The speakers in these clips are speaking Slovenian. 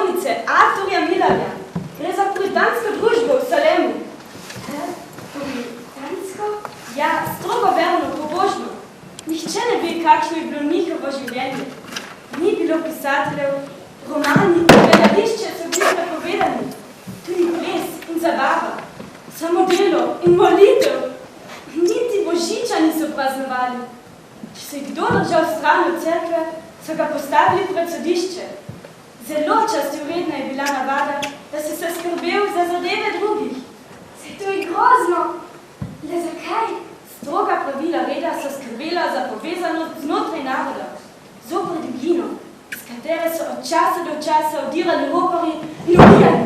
bolnice Arturja Millerja. Gre za puritansko družbo v Salemu. Puritansko? Ja, strogo verno, pobožno. Nihče ne ve, kakšno je bilo njihovo življenje. Ni bilo pisateljev, romani in gledališče so bili prepovedani. Tudi ples in zabava, samo delo in molitev. Niti božiča niso praznovali. Če se je kdo držal stran od cerkve, so ga postavili pred sodišče. Zelo častovredna je bila navada, da si se skrbel za zadeve drugih. Se to je grozno. Le zakaj? Stroga pravila reda so skrbela za povezanost znotraj naroda, zoper divjino, s katere so od časa do časa odirali roporji in ubijali.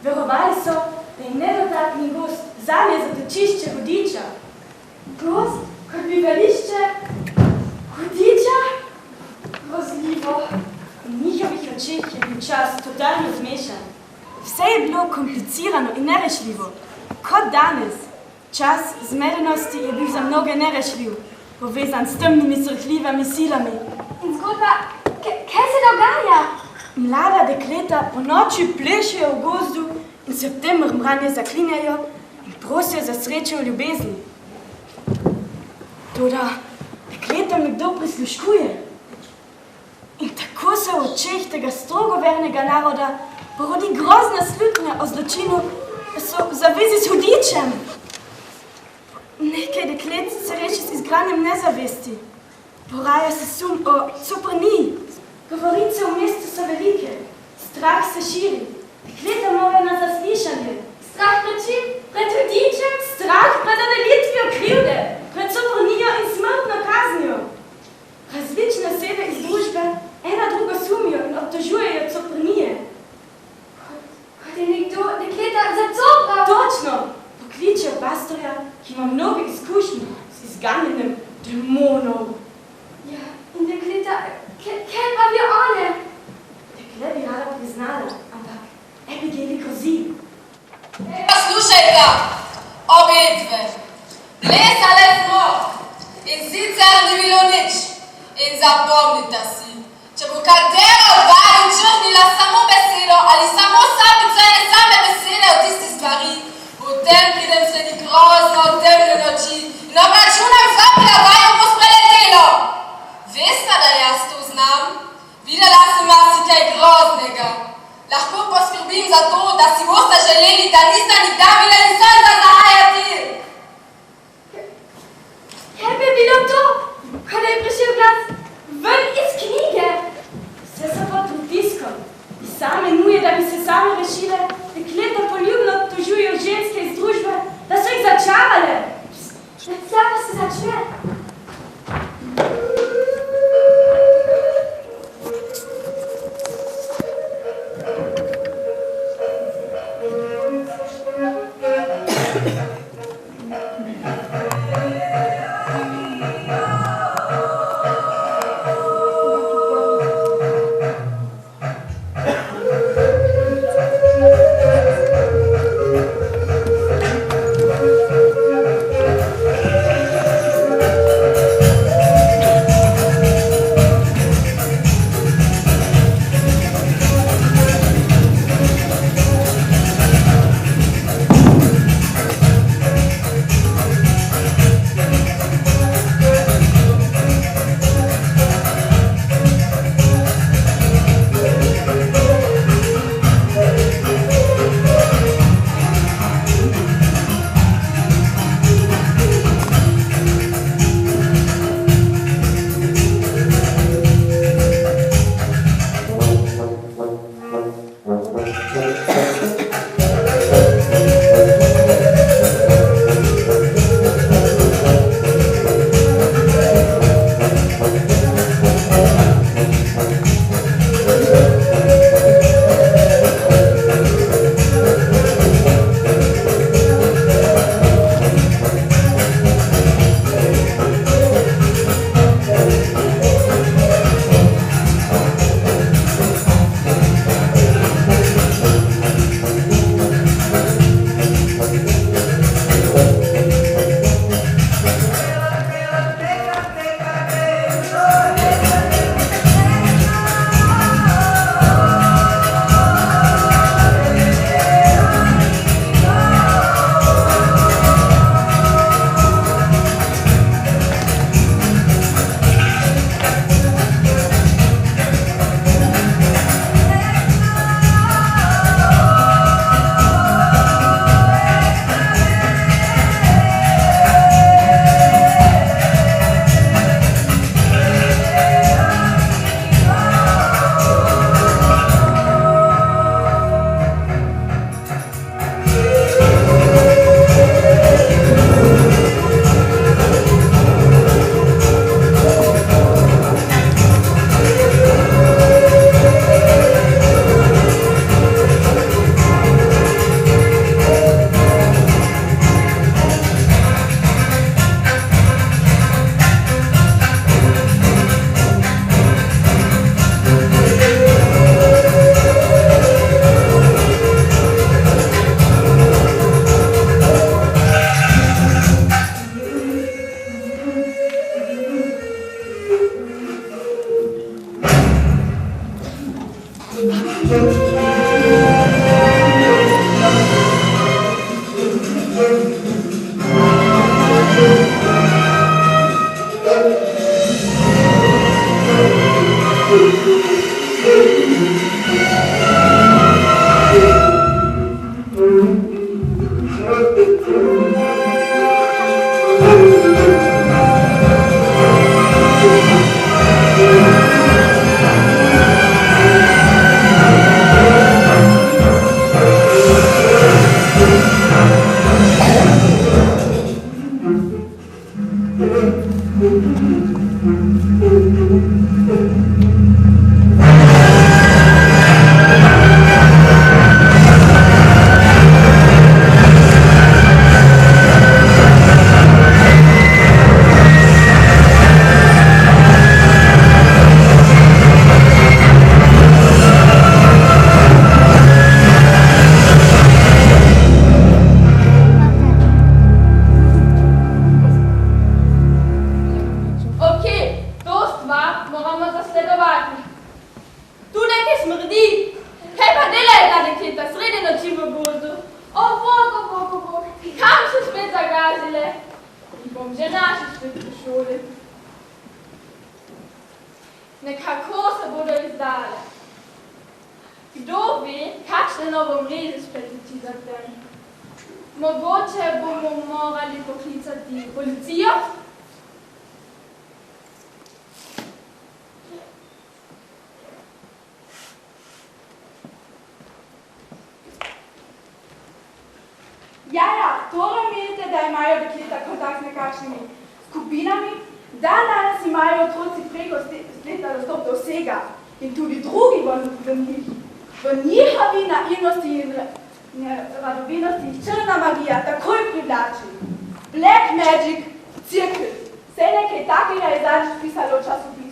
Verovali so, da je nedotakni gost zame zatočišče hudiča. Gost kot bivališče hudiča? Grozljivo. V njihovih očeh je bil čas totalno zmešan. Vse je bilo komplicirano in nerešljivo. Kot danes. Čas zmedenosti je bil za mnoge nerešljiv, povezan s temnimi srhljivimi silami. In zgodba, kaj se dogaja? Mlada dekleta po noči plešejo v gozdu in september mranje zaklinjajo in prosijo za srečo v ljubezni. Toda dekletom nekdo prisluškuje. In tako se v očeh tega strogo vernega naroda porodi grozna slutnja o zločinu, da so v zavezi s hudičem. Nekaj deklet se reči s izgranjem nezavesti. Poraja se sum o coprniji. Govorice v mestu so velike. Strah se širi. Dekleta morajo na zaslišanje. Strah pred čim? Pred hudičem? Strah pred dodelitvijo krivde, pred coprnijo in smrtno kaznijo. Različne osebe iz družbe ena drugo sumijo in obtožujejo coprnije. Kot je nekdo dekleta zacopral? Točno! Pokličejo pastorja, ki ima mnogo izkušnji z izganjanjem demonov. Ja, in dekleta, kaj pa bi one? Dekle bi rada priznala, ampak Abigaili grozi. Poslušajte, obedve, plesale smo in sicer ni bilo nič. In zapomnite si, če bo katera od vaju črnila samo besedo ali samo sapico ene same besede o tisti stvari, potem pridem sledi grozno temne noči in obračunam zobe, da vaju bo spreletelo. Veste, da jaz to znam? Videla sem marsikaj groznega. Lahko poskrbim za to, da si boste želeli, da niste nikdar videli sonca zahajati. Kaj bi bilo to, ko je prišel glas ven iz knjige? Vse so pod pritiskom. I same nuje, da bi se same rešile, dekleta poljubno obtožujejo ženske iz družbe, da so jih začavale. Slabo se začne. Kdo ve, kakšne novo mreže spletiti za tem? Mogoče bomo morali poklicati policijo? Ja, torej menite, da imajo dekleta kontakt z nekakšnimi skupinami, da danes imajo otroci preko spleta dostop do vsega in tudi drugi v njihovi naivnosti in radovednosti jih črna magija takoj privlači. Black magic, cirkel, vse nekaj takega je zadnjič pisalo v časopisu.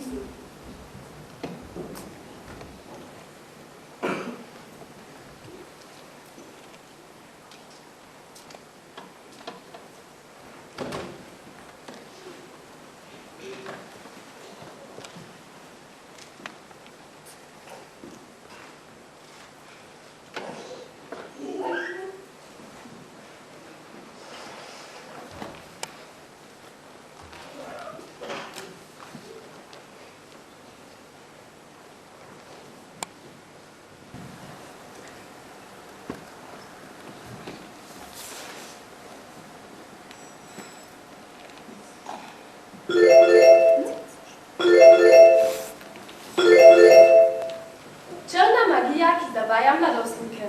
Črna magija, ki zavaja mladostnike.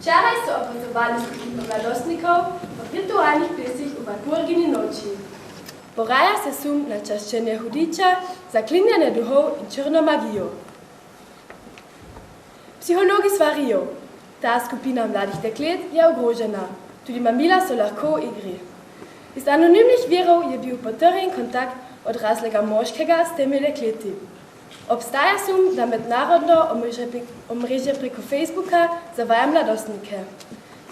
Včeraj so opazovali skupino mladostnikov v virtualnih plesih v Walpurgini noči. Poraja se sum na čaščenje hudiča, zaklinjanje duhov in črno magijo. Psihologi svarijo, ta skupina mladih deklet je ogrožena, tudi mamila so lahko v igri. Iz anonimnih virov je bil potrjen kontakt odraslega moškega s temi dekleti. Obstaja sum, da mednarodno omrežje preko Facebooka zavaja mladostnike.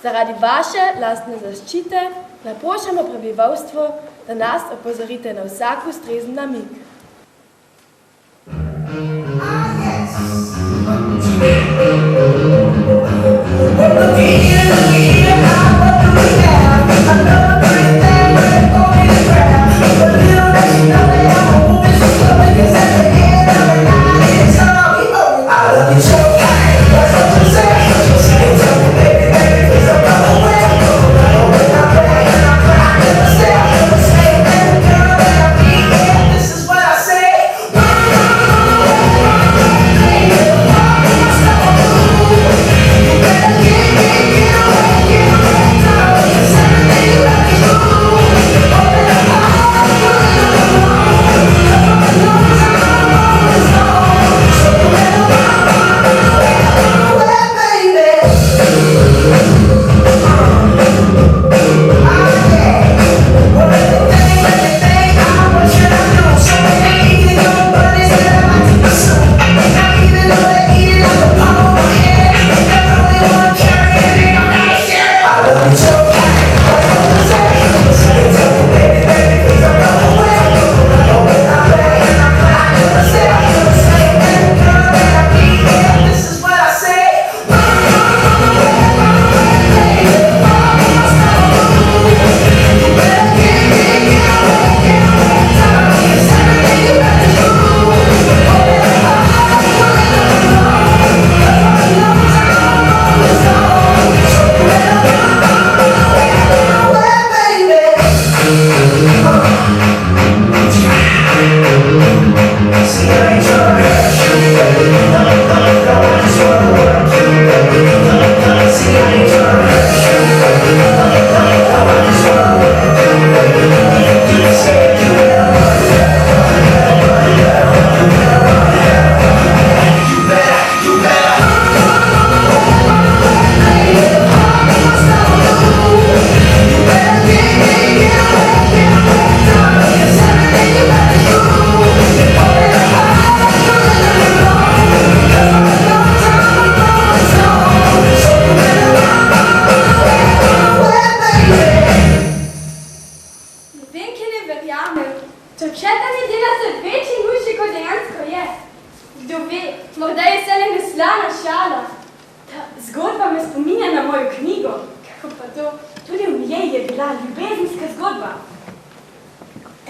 Zaradi vaše lastne zaščite naprošamo prebivalstvo, da nas opozorite na vsak ustrezen namig.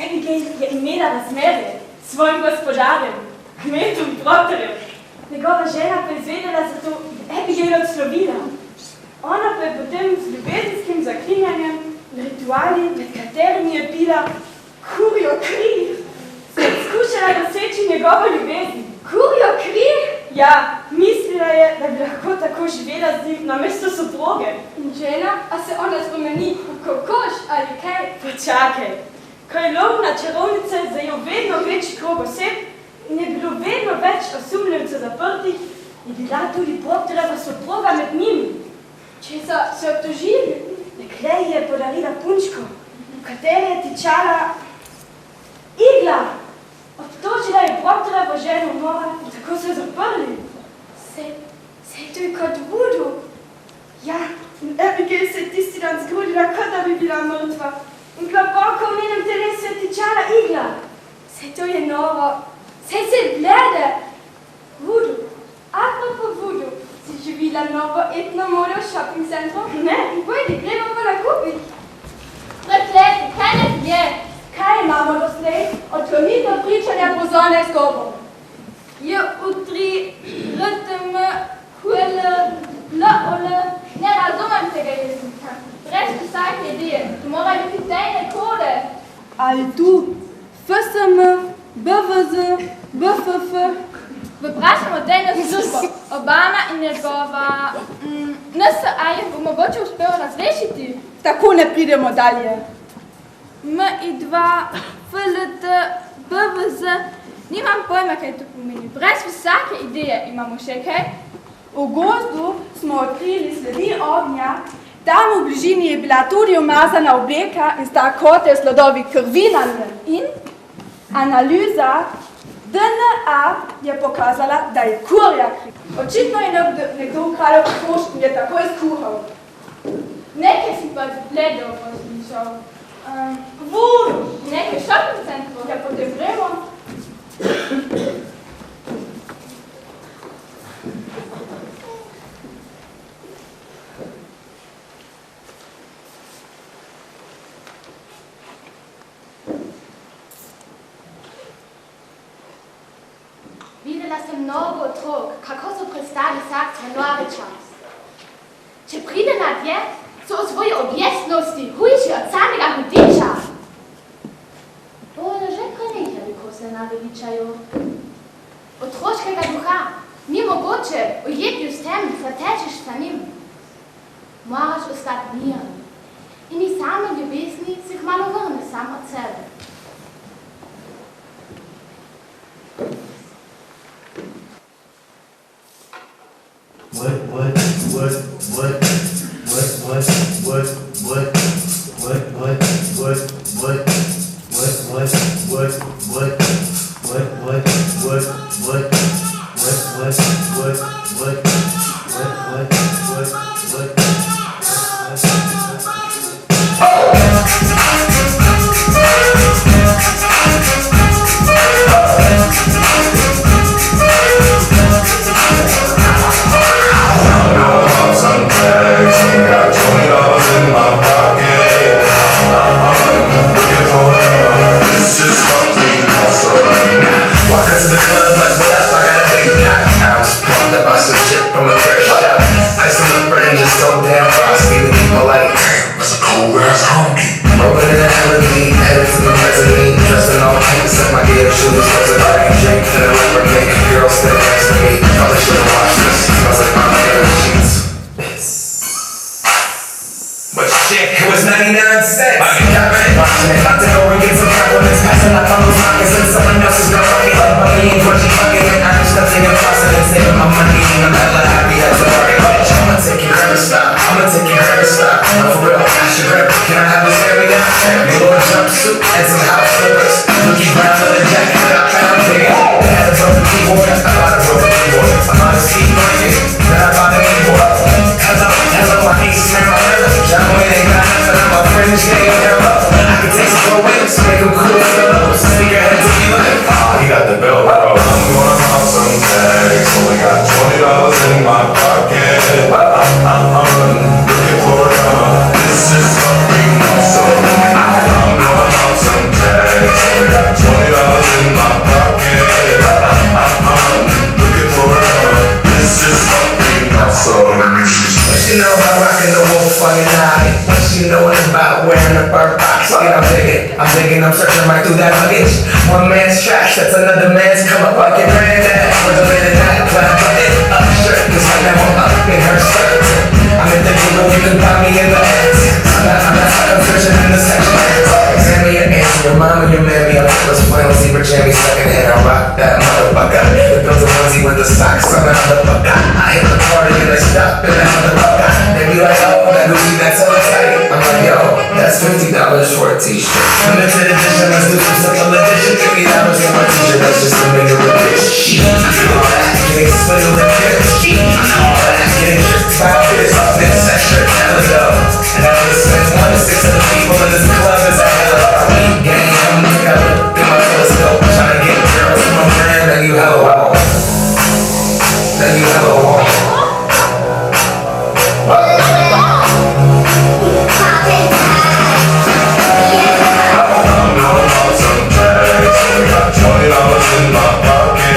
Abigail je imela razmerje s svojim gospodarjem, kmetom Proctorjem. Njegova žena pa je izvedela za to odslovila. Ona pa je potem z ljubezenskim zaklinjanjem in rituali, med katerimi je pila kurjo kri, skušala doseči njegovo ljubezen. Kurjo kri? Ja, mislila je, da bi lahko tako živela z njim namesto soproge. In žena, a se ona spremeni v kokoš ali kaj? Počakaj, ko je lovna čarovnica zajel vedno večji krog oseb in je bilo vedno več osumljencev zaprtih, je bila tudi Proctorjeva soproga med njimi. Česa se obtožili? Dekle ji je podarila punčko, v kateri je tičala igla. Obtožila je Proctorjevo ženo umora in tako so jo zaprli. Sej to je kot vodu. Ja, in Abigail se je tisti dan zgrudila, kot da bi bila mrtva. In globoko v njenem telesu je tičala igla. Sej to je novo. Sej se blede. Vodu. Apropos vodu. Si že videla novo etno modo v shopping centru? Ne. Pojdi, gremo pa nakupiti. Prekleti, kaj ne je? Kaj imamo doslej? Odklonitev pričanja pozorne zgodbo. Je utri, rtm, huele, l-ole. Ne razumem tega jezika. Brez vsake ideje. Tu mora biti tajne kode. Ali tu FSM, BVZ, BFF. Vprašamo tajno službo. Obama in njegova NSA je bo mogoče uspelo razrešiti. Tako ne pridemo dalje. MI2, FLT, BVZ, nimam pojma, kaj to pomeni. Brez vsake ideje imamo še kaj. V gozdu smo odkrili sledi ognja, tam v bližini je bila tudi umazana obleka in sta kote slodovi krvi na njem. In analiza DNA je pokazala, da je kurja kri. Očitno je nekdo ukradel kokošk in je takoj skuhal. Nekaj si pa gledal, poslušal. Nekaj shopping centrov. Ja, potem gremo. Videla sem mnogo otrok, kako so prestali vsak januari čas. Če pride na dje, so v svoji objestnosti hujši od samega hudiča. Bojo že prenehali, ko se naveličajo. Otroškega duha ni mogoče ujeti s tem, da tečeš za njim. Moraš ostati miren in iz same ljubezni se kmalu vrne sam od sebe. $20 in my pocket. she know about rocking the wolf funny night? What she knowin' about wearing a bird box? I'm digging, I'm searching right through that luggage. One man's trash, that's another man's come up like it ran that. With a minute that clap, up shirt, cause I never up in her skirt. I'm in the jungle, you can find me in the ass. I'm searching in the section. Examine your auntie, your mama, your mammy. I'm was flannel zebra jammy stuck in head. I rock that motherfucker. The girls are onesie with the socks on the motherfucker. I hit the party and they stop in that motherfucker. They be like, oh, that Gucci, that's so exciting. I'm like, yo, that's $50 for a t-shirt. Limited edition, let's do some simple edition. $50 in my t-shirt, that's just a nigga with this shit. All that getting split with this shit. All that getting tricked by this. This section, hella dope. And I was spent 1 to 6 of the people in this club is a hella weed game. I'm like, I look through my telescope, trying to get girls from my friend. Then you hella wow. Then you hella wow. $20 in my pocket.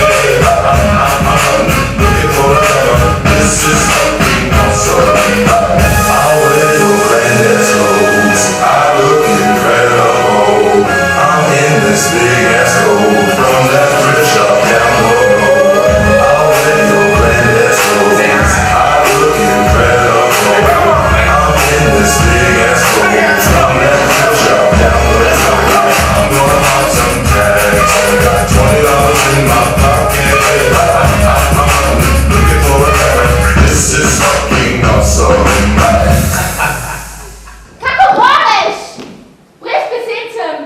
I'm looking for a this is fucking awesome. I wear your granddad's clothes. I look incredible. I'm in this big ass coat from that thrift shop down the road. I wear your granddad's clothes. I look incredible. I'm in this big ass coat from that thrift shop down the road. I'm gonna pop some tags. Got $20 in my pocket. I'm looking for a hammer. This is fucking awesome. Kako hovoreš? Brez besedcem.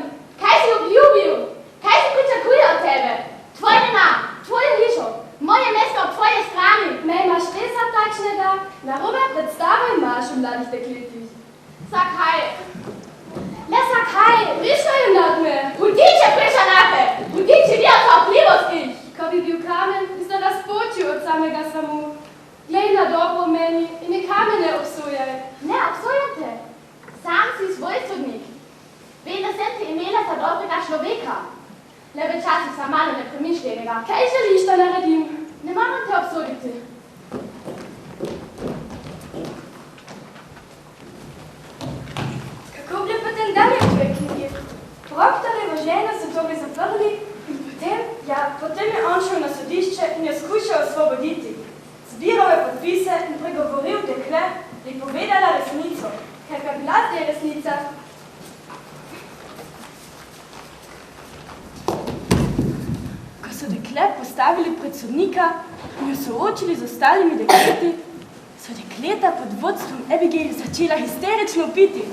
Kaj si obljubil? Kaj si pričakuje od tebe? Tvoj denar, tvojo hišo, moje mesto ob tvoje strani. Me imaš res za takšnega? Narobe predstavo imaš v mladih dekletih. Zakaj? Le zakaj? Ništa jim nad me. Hudiče priča nate. Hudiče delajo za vplivosti. Ko bi bil kamen, bi se razpočil od samega samu. Glej na dobro v meni in nikar me ne obsojaj. Ne obsojam te. Sam si svoj sodnik. Vem, da sem te imela za dobrega človeka. Le včasih sem malo nepremišljenega. Kaj želiš, da naredim? Ne moram te obsoditi. Kako bi potem dalje v tvojej knjigi? Proktorjevo ženo so torej zaprli in potem je on šel na sodišče in jo skušal osvoboditi. Zbiral je podpise in pregovoril dekle, da je povedala resnico. Ker pa bila zdaj resnica. Ko so dekle postavili pred sodnika in jo soočili z ostalimi dekleti, so dekleta pod vodstvom Abigail začela histerično piti.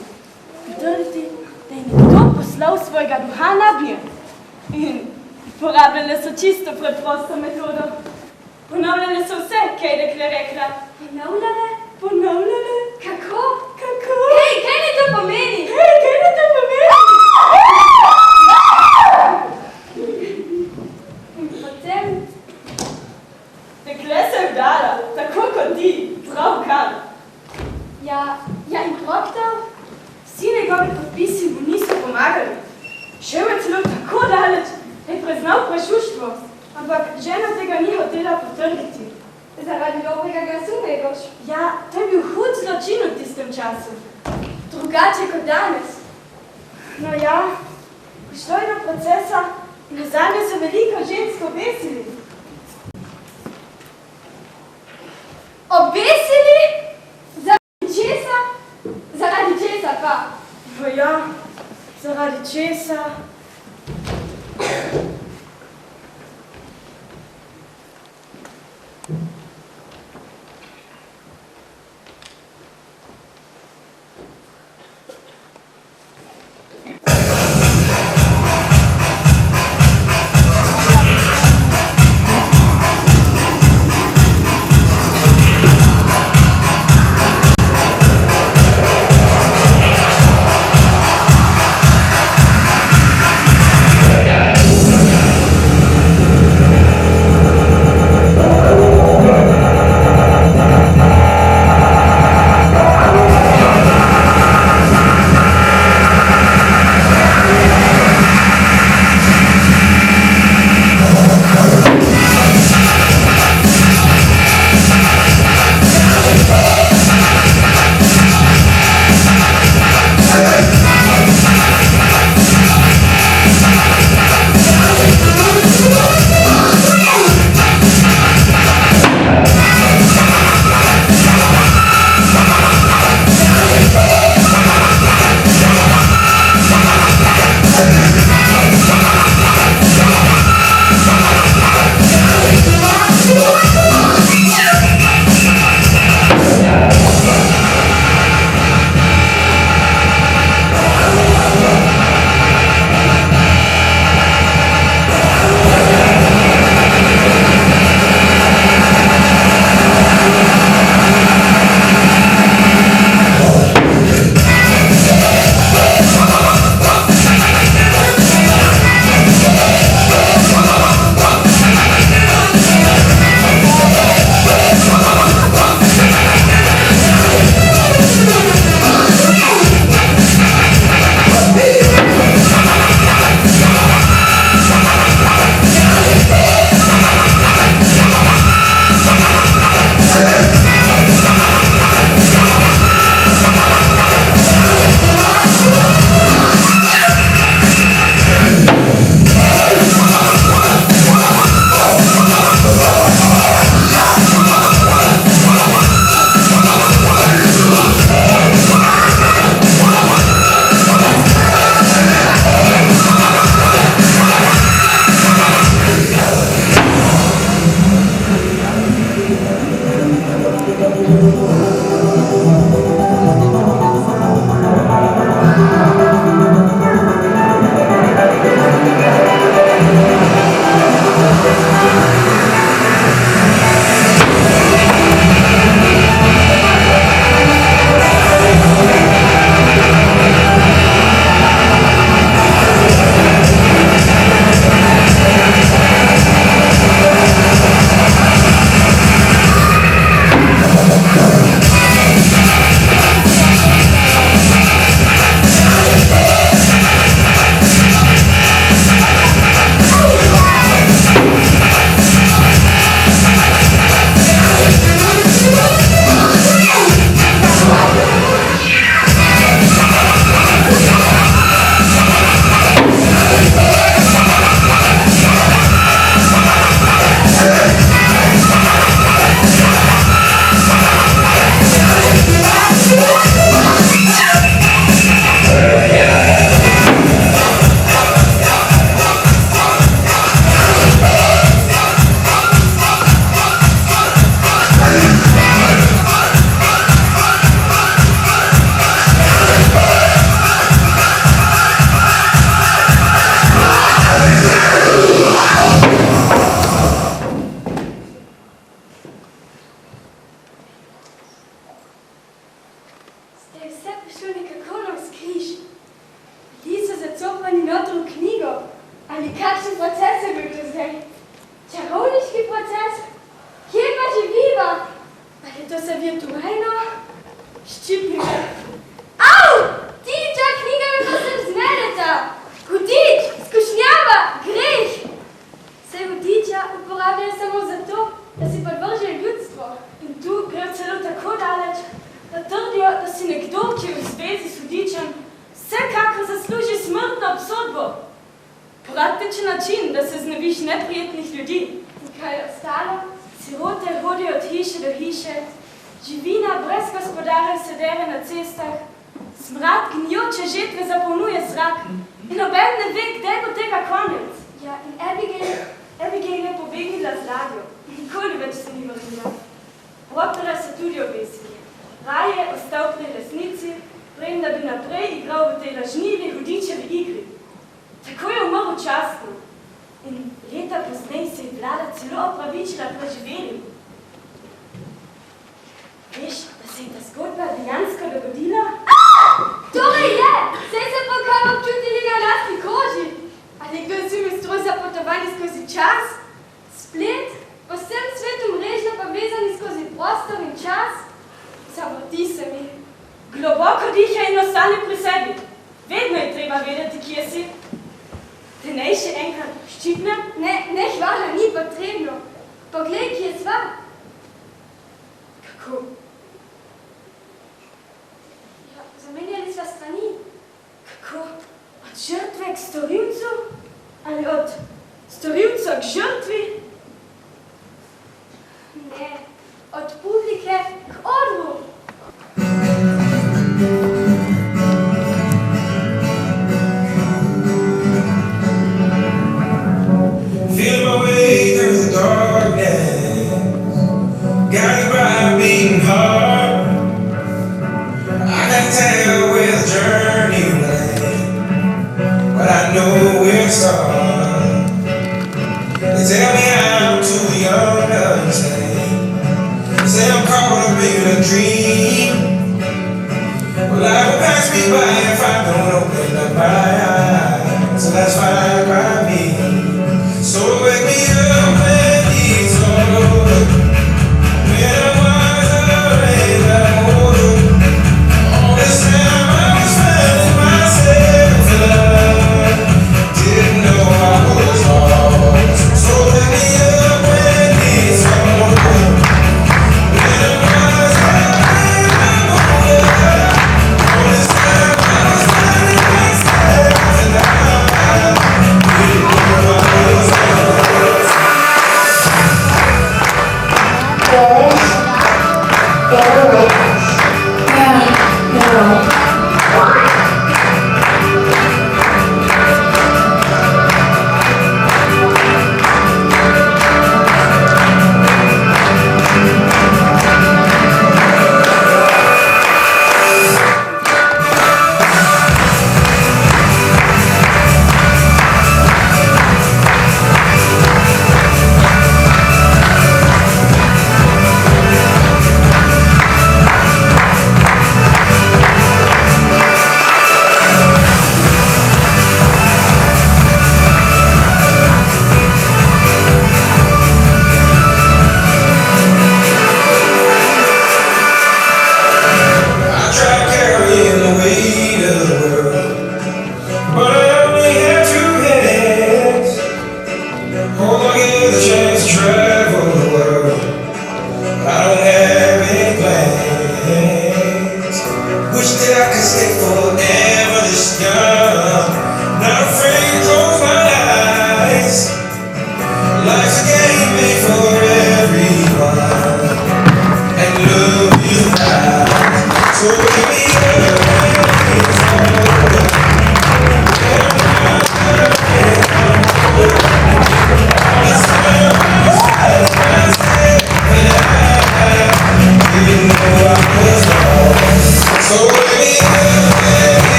Trditi, da je nekdo poslal svojega duha nabije. In porabljale so čisto preprosto metodo. Ponavljale so vse, kaj je dekle rekla. Ponavljale. Kako? Hej, kaj ne to pomeni? In potem dekle se je vdala, tako kot ti, pravkar. Ja, in Proktor? Vsi njegovi podpisi mu niso pomagali. Šel je celo tako daleč, da je priznal prešuštvo, ampak žena tega ni hotela potrditi. Zaradi dobrega glasu, Megoš. Ja, to je bil hud zločin v tistem času. Drugače kot danes. No ja, prišlo je do procesa in nazadnje so veliko žensk obesili. Obesili? Zaradi česa? Zaradi česa pa? Ja, zaradi česa?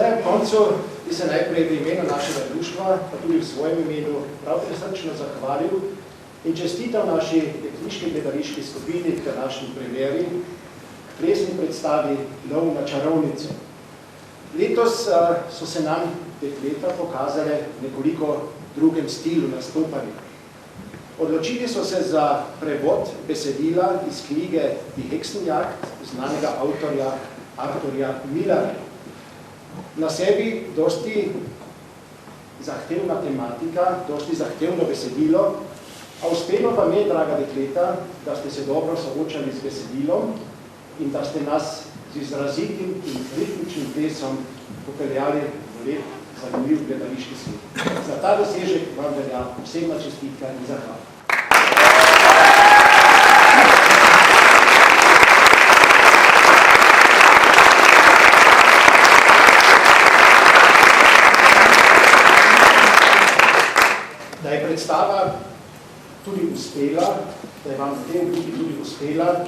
svojem koncu bi se najprej v imenu našega društva, pa tudi v svojem imenu, prav prisrčno zahvalil in čestital naši dekliški gledališki skupini ter današnji premieri plesni predstavi Lov na čarovnico. Letos so se nam dekleta pokazale nekoliko drugem stilu nastopanja. Odločili so se za prevod besedila iz knjige Die Hexenjagd znanega avtorja Arthurja Millerja. Na sebi dosti zahtevna tematika, dosti zahtevno besedilo, a uspelo vam je, draga dekleta, da ste se dobro soočali z besedilom in da ste nas z izrazitim in ritmičnim plesom popeljali v lep, zanimiv gledališki svet. Za ta dosežek vam velja posebna čestitka in zahvala. Da je predstava tudi uspela, da je vam v tem tudi uspela,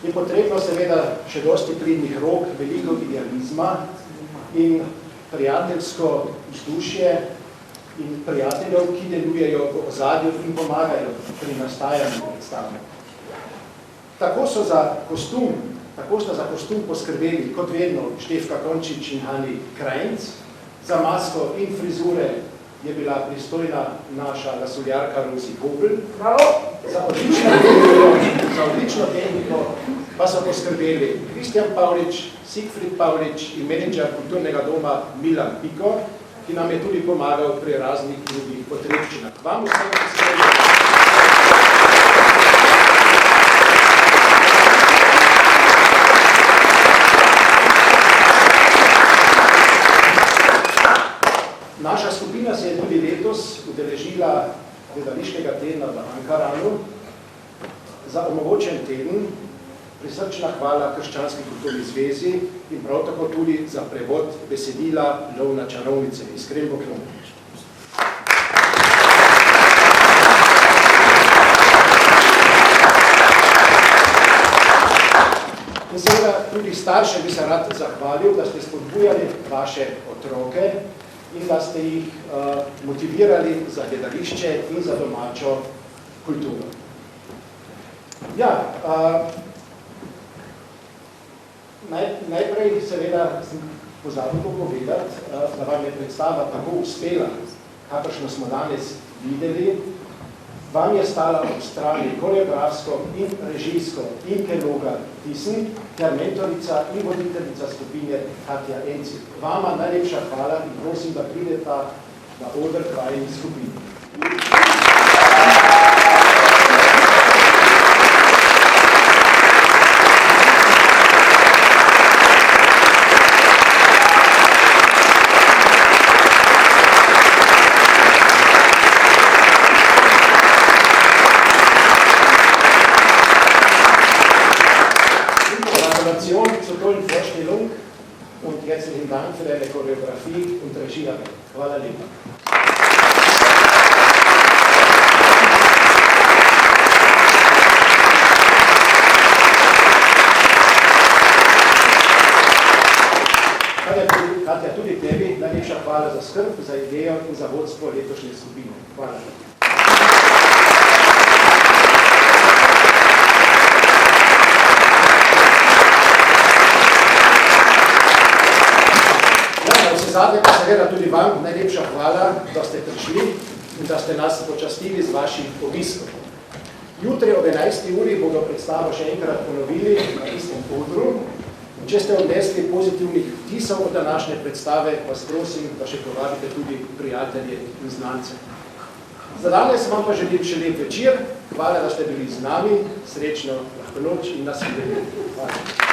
je potrebno seveda še dosti pridnih rok, veliko idealizma in prijateljsko vzdušje in prijateljev, ki delujejo v ozadju in pomagajo pri nastajanju predstave. Tako sta za kostum poskrbeli, kot vedno, Štefka Končič in Hani Krajnc, za masko in frizure je bila pristojna naša lasuljarka Rosi Kopel. Za odlično tehniko pa so poskrbeli Kristjan Pavlič, Sigfrid Pavlič in menedžer kulturnega doma Milan Piko, ki nam je tudi pomagal pri raznih drugih potrebščinah. Vam vsem poskrbeli. Naša skupina se je tudi letos udeležila gledališkega tedna v Ankaranu. Za omogočen teden prisrčna hvala Krščanski kulturni zvezi in prav tako tudi za prevod besedila Lov na čarovnice. Iskren poklon. In seveda tudi staršem bi se rad zahvalil, da ste spodbujali vaše otroke in da ste jih motivirali za gledališče in za domačo kulturo. Ja, najprej seveda sem pozabil povedati, da vam je predstava tako uspela, kakršno smo danes videli. Vam je stala ob strani koreografsko in režijsko Inke Logar-Thyssen ter mentorica in voditeljica skupine Katja Enci. Vama najlepša hvala in prosim, da prideta na oder k vajeni skupini. Zur tollen Vorstellung und herzlichen Dank für deine Choreografie und Regiearbeit. Hvala lepa. Katja, tudi tebi najlepša hvala za skrb, za idejo in za vodstvo letošnje skupine. Hvala lepa. Zadnje pa seveda tudi vam najlepša hvala, da ste prišli in da ste nas počastili z vašim obiskom. Jutri ob 11. uri bodo predstavo še enkrat ponovili na istem odru. Če ste odnesli pozitivnih vtisov od današnje predstave, vas prosim, da še povabite tudi prijatelje in znance. Za danes vam pa želim še lep večer. Hvala, da ste bili z nami. Srečno lahko noč in nasvidenje. Hvala.